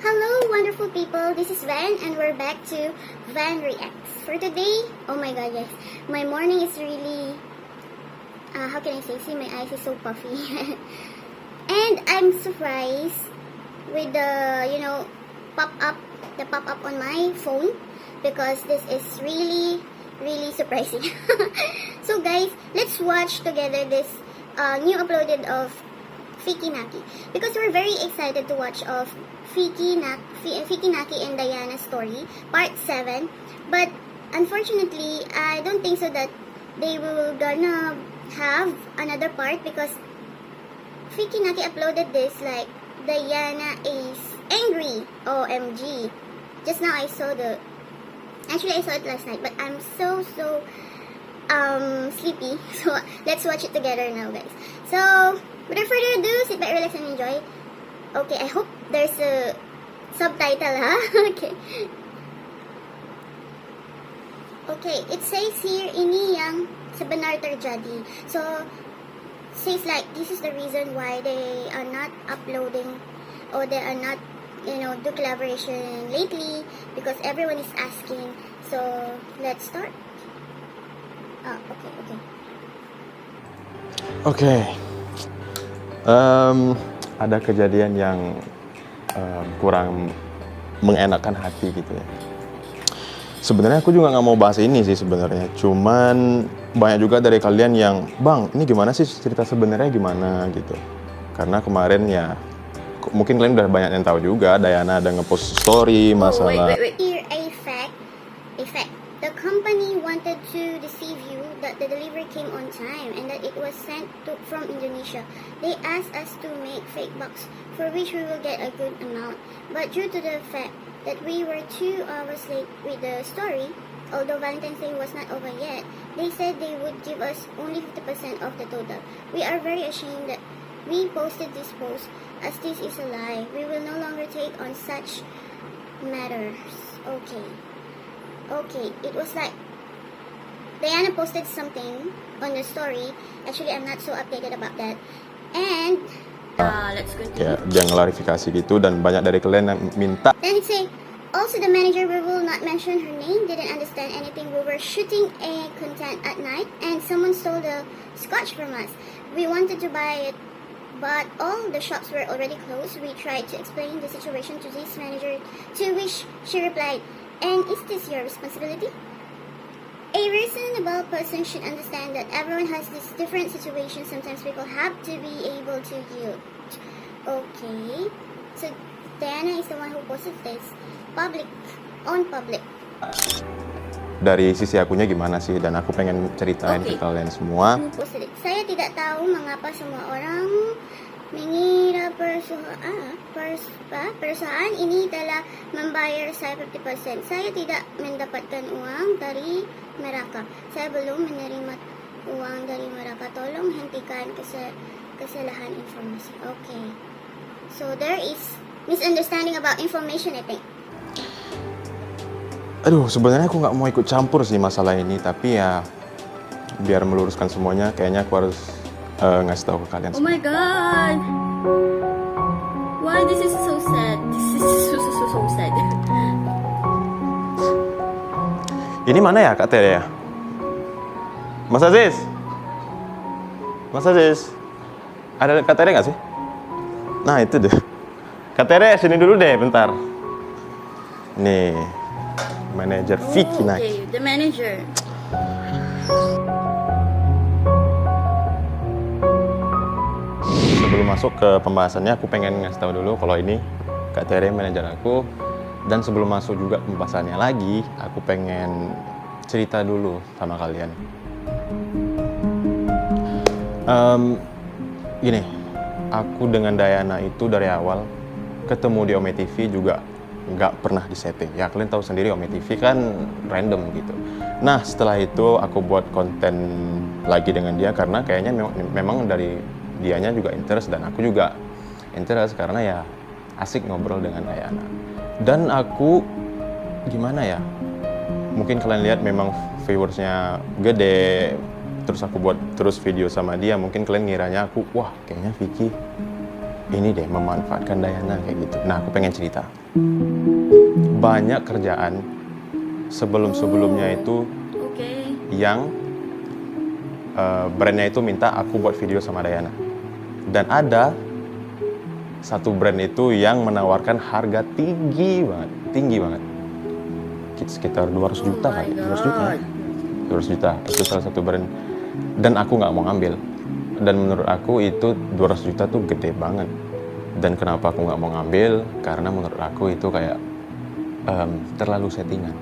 Hello, wonderful people. This is Van, and we're back to Van Reacts. For today, oh my god, yes, my morning is really, how can I say? See, my eyes is so puffy, and I'm surprised with the, the pop up on my phone because this is really, really surprising. So, guys, let's watch together this new uploaded of Fiki Naki because we're very excited to watch of Fiki Naki and Diana's story part 7, but unfortunately I don't think so that they will gonna have another part because Fiki Naki uploaded this like Diana is angry. OMG, just now I saw I saw it last night, but I'm so sleepy, so let's watch it together now, guys. So without further ado, sit back, relax, and enjoy. Okay, I hope there's a subtitle, Okay. Okay, it says here, ini yang sebenar terjadi. So, says like, this is the reason why they are not uploading or they are not, do collaboration lately because everyone is asking. So, let's start. Okay. Ada kejadian yang kurang mengenakan hati gitu ya. Sebenarnya aku juga nggak mau bahas ini sih sebenarnya. Cuman banyak juga dari kalian yang, Bang, ini gimana sih cerita sebenarnya gimana gitu. Karena kemarin ya, mungkin kalian udah banyak yang tahu juga, Diana ada ngepost story masalah. Wait. Here a fact. The company wanted to deceive you that the delivery came on time and that it was sent from Indonesia. They asked us to make fake box for which we will get a good amount. But due to the fact that we were 2 hours late with the story, although Valentine's Day was not over yet, they said they would give us only 50% of the total. We are very ashamed that we posted this post as this is a lie. We will no longer take on such matters. Okay, it was like Diana posted something on the story. Actually, I'm not so updated about that. And let's continue. Ya, dia ngelarifikasi gitu dan banyak dari kalian yang minta. Then it say, also the manager, we will not mention her name, didn't understand anything. We were shooting a content at night and someone stole the scotch from us. We wanted to buy it, but all the shops were already closed. We tried to explain the situation to this manager, to which she replied, and is this your responsibility? A reasonable person should understand that everyone has this different situation. Sometimes people have to be able to yield. Okay, so Diana is the one who posted this on public. Dari sisi akunya gimana sih, dan aku pengen ceritain ke kalian semua. Saya tidak tahu mengapa semua orang mengira perusahaan ini telah membayar saya 50%. Saya tidak mendapatkan uang dari mereka. Saya belum menerima uang dari mereka. Tolong hentikan kesalahan informasi. Okay. So there is misunderstanding about information, I think. Aduh, sebenarnya aku nggak mau ikut campur sih masalah ini, tapi ya biar meluruskan semuanya, kayaknya aku harus ngasih tahu ke kalian. Oh my god, why this is so sad? This is so sad. Ini mana ya Kak Tere ya? Mas Aziz? Ada Kak Tere nggak sih? Nah itu deh. Kak Tere sini dulu deh bentar. Nih, manajer Fiki Naki. Okay, the manager. Sebelum masuk ke pembahasannya, aku pengen ngasih tahu dulu kalau ini Kak Tere manajer aku. Dan sebelum masuk juga pembahasannya lagi, aku pengen cerita dulu sama kalian. Gini, aku dengan Diana itu dari awal ketemu di Ome TV juga nggak pernah disetting. Ya kalian tahu sendiri Ome TV kan random gitu. Nah setelah itu aku buat konten lagi dengan dia karena kayaknya memang dari dianya juga interest dan aku juga interest karena ya asik ngobrol dengan Diana. Dan aku gimana ya, mungkin kalian lihat memang viewersnya gede, terus aku buat terus video sama dia, mungkin kalian ngiranya aku, wah kayaknya Fiki ini deh memanfaatkan Diana kayak gitu. Nah aku pengen cerita. banyak kerjaan sebelum-sebelumnya itu Oke. yang brandnya itu minta aku buat video sama Dayana. Dan ada satu brand itu yang menawarkan harga tinggi banget. Sekitar 200 juta kali, 200 juta. 200 juta, itu salah satu brand. Dan aku nggak mau ngambil. Dan menurut aku itu 200 juta tuh gede banget. Dan kenapa aku nggak mau ngambil? Karena menurut aku itu kayak terlalu settingan.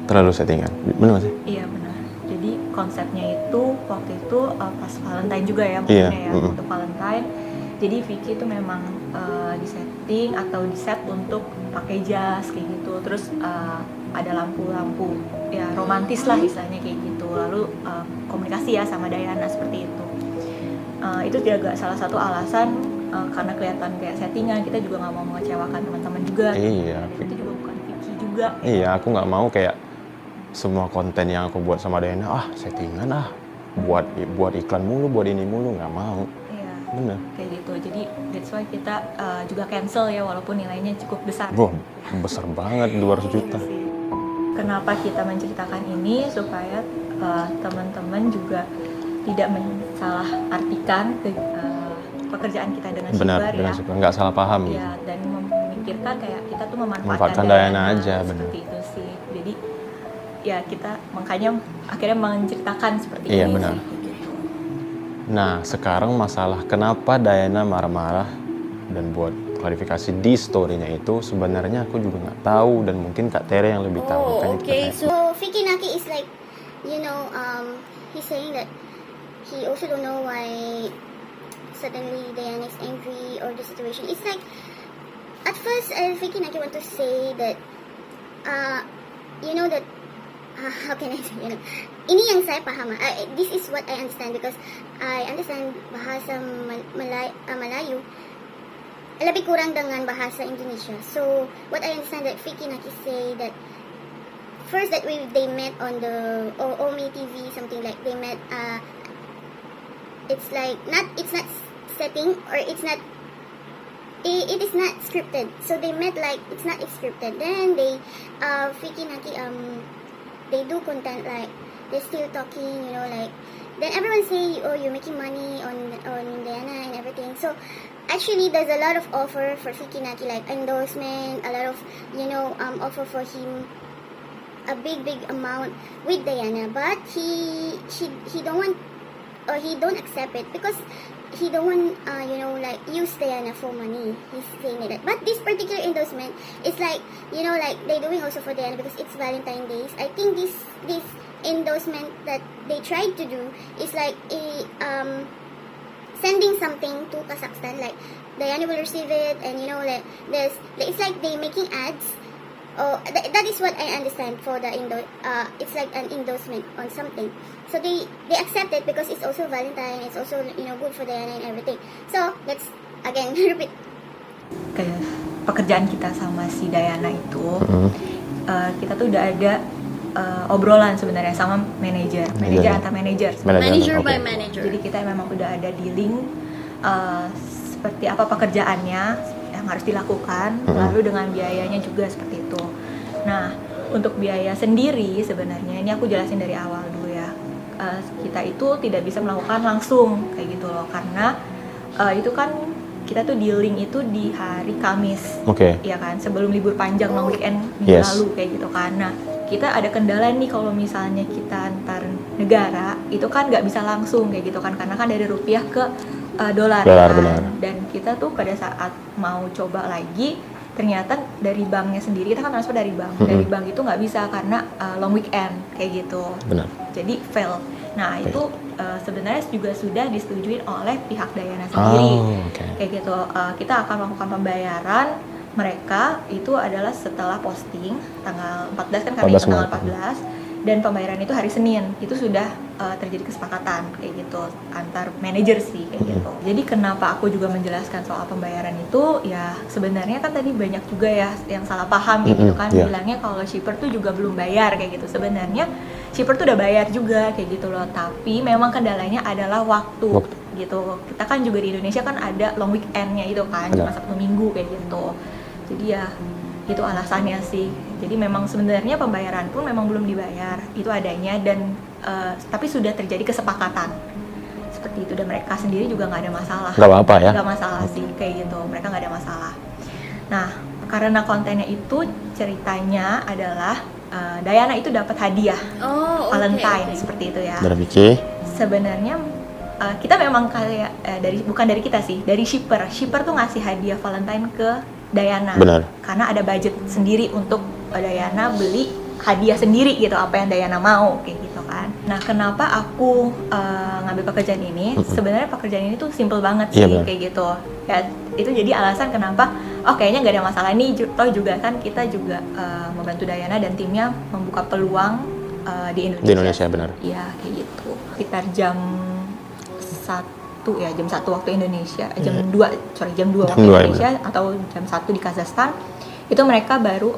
Benar nggak sih? Iya benar. Jadi konsepnya itu waktu itu pas Valentine juga ya Iya, maksudnya ya untuk Valentine. Jadi Vicky itu memang disetting atau diset untuk pakai jas kayak gitu. Terus ada lampu-lampu ya romantis lah istilahnya kayak gitu. Lalu komunikasi ya sama Dayana seperti itu. Itu juga salah satu alasan karena kelihatan kayak settingan, kita juga nggak mau mengecewakan teman-teman juga. Iya. Dan itu juga bukan Vicky juga. Iya, aku nggak mau kayak semua konten yang aku buat sama Dayana, settingan buat iklan mulu, buat ini mulu, nggak mau. Iya. Bener. Kayak gitu. Jadi that's why kita juga cancel ya walaupun nilainya cukup besar. Wah, besar banget 200 juta. Iya sih. Kenapa kita menceritakan ini supaya teman-teman juga tidak mensalah-artikan pekerjaan kita dengan Benar, Shibar dengan ya. Shibar. Nggak salah paham gitu. Ya, dan memikirkan kayak kita tuh memanfaatkan Memanfaatkan Dayana aja, seperti itu sih. Jadi ya kita makanya akhirnya menceritakan seperti Iya, ini. benar. Sih, gitu. Nah, sekarang masalah kenapa Dayana marah-marah dan buat klarifikasi di story-nya itu sebenarnya aku juga nggak tahu dan mungkin Kak Tere yang lebih tahu. Oh, Makanya kita okay. tanya. So Vicky Naki is like, he's saying that he also don't know why suddenly Diana is angry or the situation. It's like, at first, Vicky Naki want to say that, that, how can I say, ini yang saya paham. This is what I understand because I understand bahasa Melayu lebih kurang dengan bahasa Indonesia. So what I understand that Vicky Naki say that first that they met on the Omi TV, something like they met. It's not setting or it is not scripted. So they met like it's not scripted. Then they Vicky Naki they do content like they're still talking, like then everyone say, oh, you're making money on Diana and everything. So actually there's a lot of offer for Vicky Naki, like endorsement, a lot of offer for him, a big amount with Diana, but he don't want or he don't accept it because he don't want like use Diana for money. He's saying that. But this particular endorsement is like like they doing also for Diana because it's Valentine's Days. I think this endorsement that they tried to do is like sending something to Kazakhstan, like Diana will receive it, and like it's like they making ads. Oh, that is what I understand for the it's like an endorsement on something. So they accept it because it's also Valentine, it's also good for Diana and everything. So let's again repeat. Kayak pekerjaan kita sama si Diana itu, kita tuh udah ada obrolan sebenarnya sama manajer antar manajer. Manager By manager. Jadi kita memang udah ada dealing seperti apa pekerjaannya yang harus dilakukan, lalu dengan biayanya juga seperti itu. Nah, untuk biaya sendiri sebenarnya ini aku jelasin dari awal dulu ya. Kita itu tidak bisa melakukan langsung kayak gitu loh, karena itu kan kita tuh dealing itu di hari Kamis, ya kan, sebelum libur panjang long weekend minggu lalu kayak gitu kan. Nah, kita ada kendala nih kalau misalnya kita antar negara itu kan nggak bisa langsung kayak gitu kan, karena kan dari rupiah ke dolar kan. Benar. Dan kita tuh pada saat mau coba lagi ternyata dari banknya sendiri, kita kan transfer dari bank, dari bank itu nggak bisa karena long weekend kayak gitu. Benar. Jadi fail. Nah itu sebenarnya juga sudah disetujui oleh pihak Diana sendiri. Kayak gitu. Kita akan melakukan pembayaran mereka itu adalah setelah posting tanggal 14 kan, kami tanggal 14, dan pembayaran itu hari Senin. Itu sudah terjadi kesepakatan kayak gitu antar manajer sih kayak gitu. Jadi kenapa aku juga menjelaskan soal pembayaran itu, ya sebenarnya kan tadi banyak juga ya yang salah paham kayak gitu kan, bilangnya kalau shipper tuh juga belum bayar kayak gitu. Sebenarnya shipper tuh udah bayar juga kayak gitu loh, tapi memang kendalanya adalah waktu gitu. Kita kan juga di Indonesia kan ada long weekendnya itu kan, cuma Sabtu Minggu kayak gitu. Jadi ya itu alasannya sih. Jadi memang sebenarnya pembayaran pun memang belum dibayar, itu adanya, dan tapi sudah terjadi kesepakatan seperti itu, dan mereka sendiri juga nggak ada masalah. Nggak apa-apa ya? Nggak masalah sih kayak gitu, mereka nggak ada masalah. Nah, karena kontennya itu ceritanya adalah Diana itu dapat hadiah Valentine seperti itu ya. Dari Vicky. Sebenarnya kita memang kayak bukan dari kita sih, dari shipper tuh ngasih hadiah Valentine ke Diana. Benar. Karena ada budget sendiri untuk Diana beli hadiah sendiri gitu, apa yang Diana mau kayak gitu kan. Nah, kenapa aku ngambil pekerjaan ini? Sebenarnya pekerjaan ini tuh simple banget sih, kayak gitu. Ya, itu jadi alasan kenapa kayaknya nggak ada masalah nih. Toh juga kan kita juga membantu Diana dan timnya membuka peluang di Indonesia. Di Indonesia, benar. Iya, kayak gitu. Sekitar jam 1 ya, jam 1 waktu Indonesia, jam 2 waktu Indonesia, atau jam 1 di Kazakhstan, itu mereka baru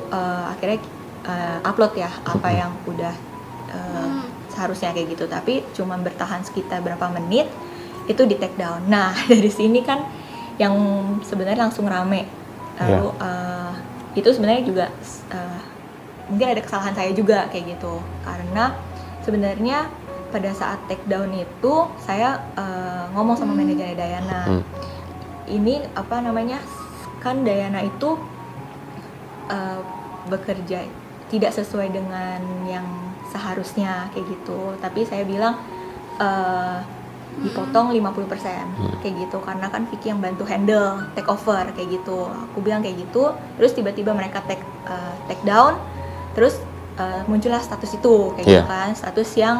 akhirnya upload ya apa yang udah seharusnya kayak gitu, tapi cuma bertahan sekitar berapa menit itu di take down. Nah, dari sini kan yang sebenarnya langsung rame, lalu itu sebenarnya juga mungkin ada kesalahan saya juga kayak gitu, karena sebenarnya pada saat take down itu saya ngomong sama manajernya Diana. Ini apa namanya, kan Diana itu bekerja tidak sesuai dengan yang seharusnya kayak gitu. Tapi saya bilang dipotong 50% kayak gitu, karena kan Vicky yang bantu handle take over kayak gitu. Aku bilang kayak gitu, terus tiba-tiba mereka take down, terus muncullah status itu kayak gitu kan, status yang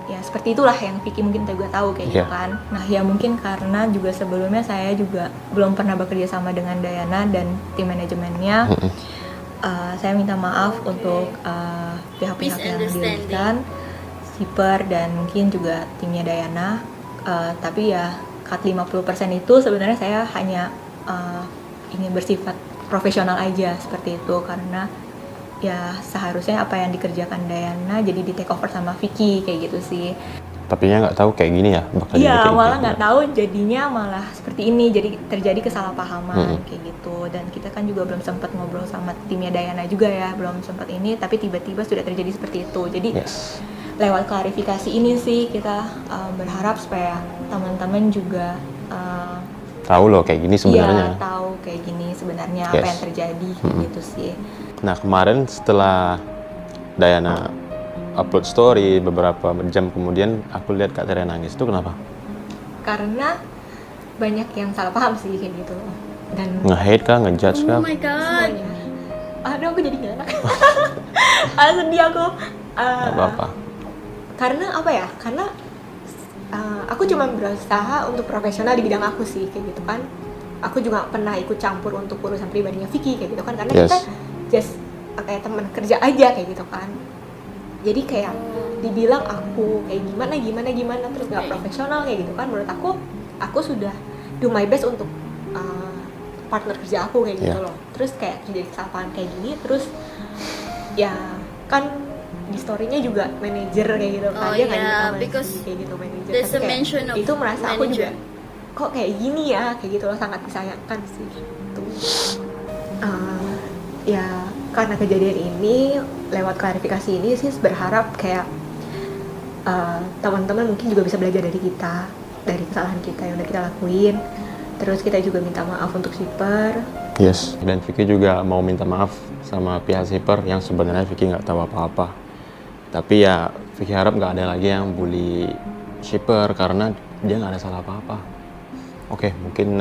ya seperti itulah yang Vicky mungkin juga tahu kayak gitu kan. Nah, ya mungkin karena juga sebelumnya saya juga belum pernah bekerja sama dengan Diana dan tim manajemennya. Saya minta maaf untuk pihak-pihak yang dirugikan, shipper dan mungkin juga timnya Diana. Tapi ya cut 50% itu sebenarnya saya hanya ingin bersifat profesional aja seperti itu, karena ya seharusnya apa yang dikerjakan Diana jadi di take over sama Vicky kayak gitu sih. Tapi nya nggak tahu kayak gini ya bakal jadi Iya, kayak malah gitu. nggak tahu jadinya malah seperti ini, jadi terjadi kesalahpahaman kayak gitu. Dan kita kan juga belum sempat ngobrol sama timnya Diana juga ya, belum sempat ini, tapi tiba-tiba sudah terjadi seperti itu. Jadi lewat klarifikasi ini sih kita berharap supaya teman-teman juga tahu loh kayak gini sebenarnya. Iya, tahu kayak gini sebenarnya apa yang terjadi gitu sih. Nah, kemarin setelah Diana upload story, beberapa jam kemudian aku lihat Kak Tere nangis. Itu kenapa? Karena banyak yang salah paham sih kayak gitu. Dan nge-hate kah, ngejudge kah? Oh my god. Semuanya. Aduh, aku jadi gak enak. Sedih aku. Gak apa-apa. Karena apa ya? Karena aku cuma berusaha untuk profesional di bidang aku sih kayak gitu kan. Aku juga pernah ikut campur untuk urusan pribadinya Vicky kayak gitu kan, karena kita just kayak teman kerja aja kayak gitu kan. Jadi kayak dibilang aku kayak gimana terus gak profesional kayak gitu kan. Menurut aku sudah do my best untuk partner kerja aku kayak gitu loh. Terus kayak terjadi kesalahan kayak gini, terus ya kan di story-nya juga manajer kayak gitu kan. Dia nggak because kayak gitu manajer. there's a mention of itu merasa aku manager. juga kok kayak gini ya kayak gitu loh, sangat disayangkan sih gitu. Ya karena kejadian ini, lewat klarifikasi ini sih berharap kayak teman-teman mungkin juga bisa belajar dari kita, dari kesalahan kita yang udah kita lakuin. Terus kita juga minta maaf untuk shipper. Dan Vicky juga mau minta maaf sama pihak shipper yang sebenarnya Vicky nggak tahu apa-apa. Tapi ya Vicky harap nggak ada lagi yang bully shipper karena dia nggak ada salah apa-apa. Oke, mungkin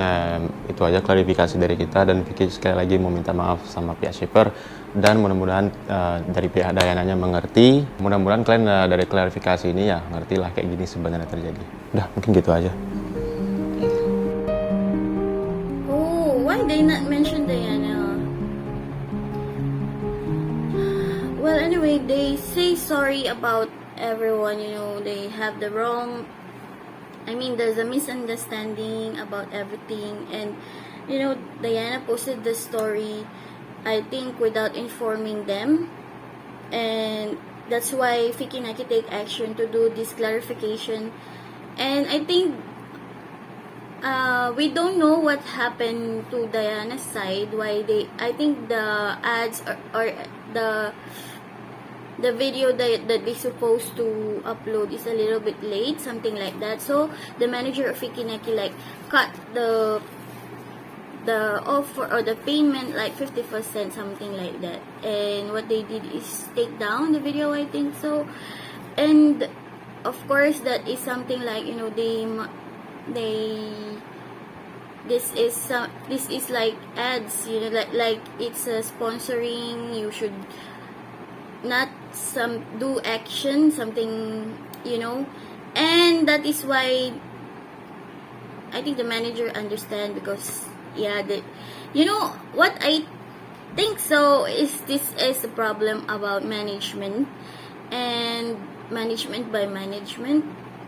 itu aja klarifikasi dari kita, dan Vicky sekali lagi mau minta maaf sama pihak shipper, dan mudah-mudahan dari pihak Diana-nya mengerti. Mudah-mudahan kalian dari klarifikasi ini ya ngerti lah kayak gini sebenarnya terjadi. Udah, mungkin gitu aja. Oh, why they not mention Diana? Well, anyway, they say sorry about everyone, they have the wrong, there's a misunderstanding about everything, and Diana posted the story, I think, without informing them, and that's why Vicky Naki take action to do this clarification. And I think we don't know what happened to Diana's side. Why I think the ads or the video that they supposed to upload is a little bit late, something like that. So the manager of Fikinaki like cut the offer or the payment like 50%, something like that. And what they did is take down the video, I think so. And of course that is something like, you know, this is like ads, you know, like it's a sponsoring. You should not do action, something, you know. And that is why I think the manager understand, because yeah, you know what I think so is this is a problem about management and management by management,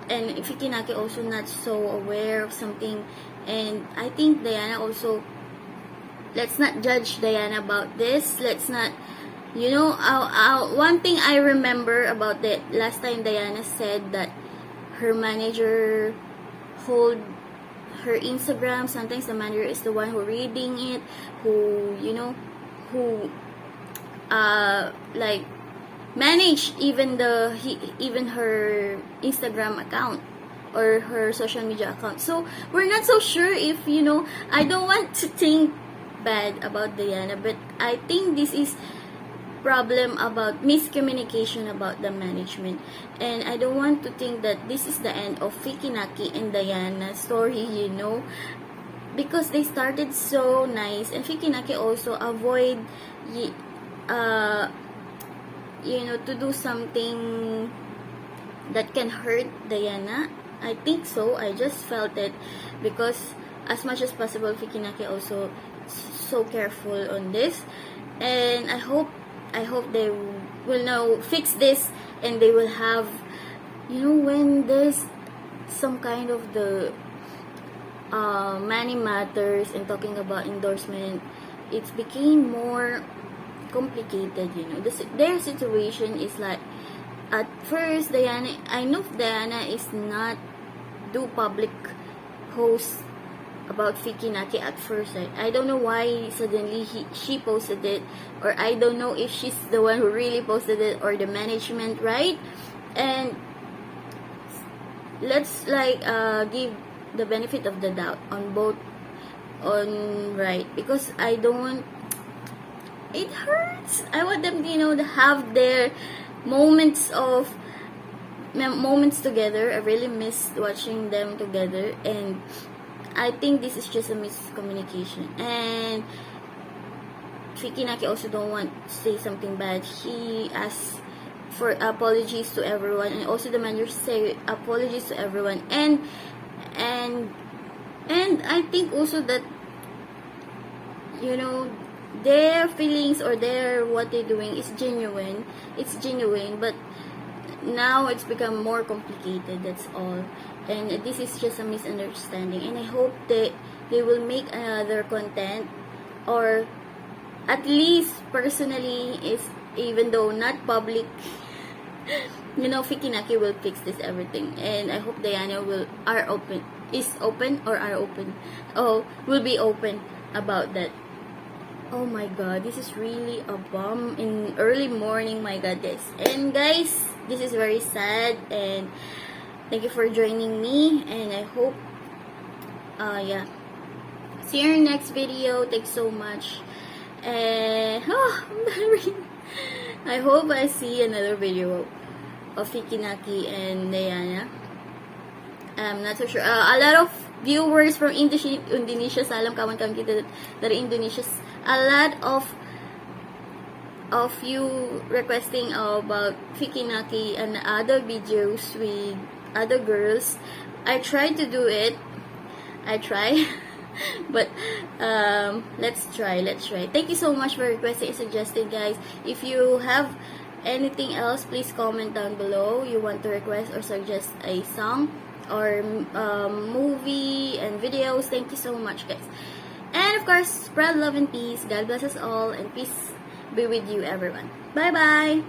and Fikinaki also not so aware of something. And I think Diana also, let's not judge Diana about this. Let's not, you know, one thing I remember about the last time Diana said that her manager hold her Instagram. Sometimes the manager is the one who reading it, who, you know, who like manage even her Instagram account or her social media account. So we're not so sure if, you know, I don't want to think bad about Diana, but I think this is problem about miscommunication about the management. And I don't want to think that this is the end of Fikinaki and Diana's story, you know, because they started so nice, and Fikinaki also avoid you know, to do something that can hurt Diana. I think so. I just felt it, because as much as possible Fikinaki also so careful on this. And I hope they will now fix this, and they will have, you know, when there's some kind of the money matters and talking about endorsement, it became more complicated, you know. Their situation is like, at first Diana, I know Diana is not do public posts about Fikinaki at first. I don't know why suddenly she posted it, or I don't know if she's the one who really posted it or the management, right? And let's like give the benefit of the doubt on both, right, because I don't want, it hurts. I want them, you know, to have their moments together. I really miss watching them together, and I think this is just a miscommunication. And Fikinaki also don't want to say something bad. He asked for apologies to everyone, and also the manager say apologies to everyone. And I think also that, you know, their feelings or what they're doing is genuine. It's genuine, but now it's become more complicated, that's all. And this is just a misunderstanding, and I hope they will make another content, or at least personally, is even though not public, you know, Fikinaki will fix this everything. And I hope Diana will be open about that. Oh my god, this is really a bomb in early morning, my god, guys. And guys, this is very sad, and thank you for joining me, and I hope yeah, see you in the next video. Thanks so much, and I hope I see another video of Fikinaki and Diana. I'm not so sure. A lot of viewers from Indonesia, salam kawan-kawan kita dari Indonesia. A lot of you requesting about Fikinaki and other videos with other girls. I tried to do it. But let's try. Thank you so much for requesting and suggesting, guys. If you have anything else, please comment down below. You want to request or suggest a song or movie and videos. Thank you so much, guys. And of course, spread love and peace. God bless us all, and peace be with you, everyone. Bye bye.